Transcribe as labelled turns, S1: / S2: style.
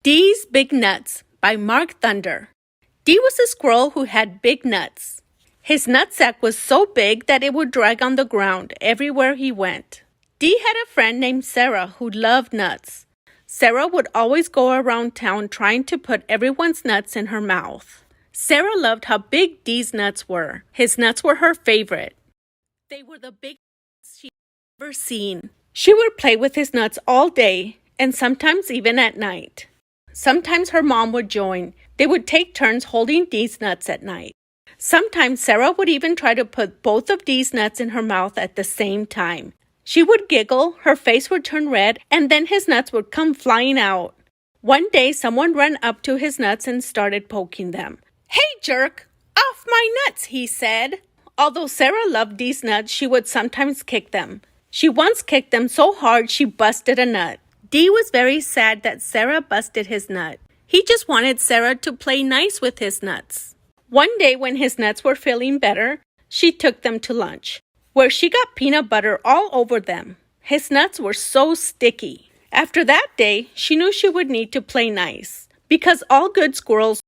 S1: Deez Big Nuts by Mark Thunder. Dee was a squirrel who had big nuts. His nutsack was so big that it would drag on the ground everywhere he went. Dee had a friend named Sarah who loved nuts. Sarah would always go around town trying to put everyone's nuts in her mouth. Sarah loved how big Dee's nuts were. His nuts were her favorite. They were the biggest she'd ever seen. She would play with his nuts all day and sometimes even at night. Sometimes her mom would join. They would take turns holding Dee's nuts at night. Sometimes Sarah would even try to put both of Dee's nuts in her mouth at the same time. She would giggle, her face would turn red, and then his nuts would come flying out. One day, someone ran up to his nuts and started poking them. "Hey, jerk! Off my nuts!" he said. Although Sarah loved Dee's nuts, she would sometimes kick them. She once kicked them so hard she busted a nut. Dee was very sad that Sarah busted his nut. He just wanted Sarah to play nice with his nuts. One day when his nuts were feeling better, she took them to lunch, where she got peanut butter all over them. His nuts were so sticky. After that day, she knew she would need to play nice, because all good squirrels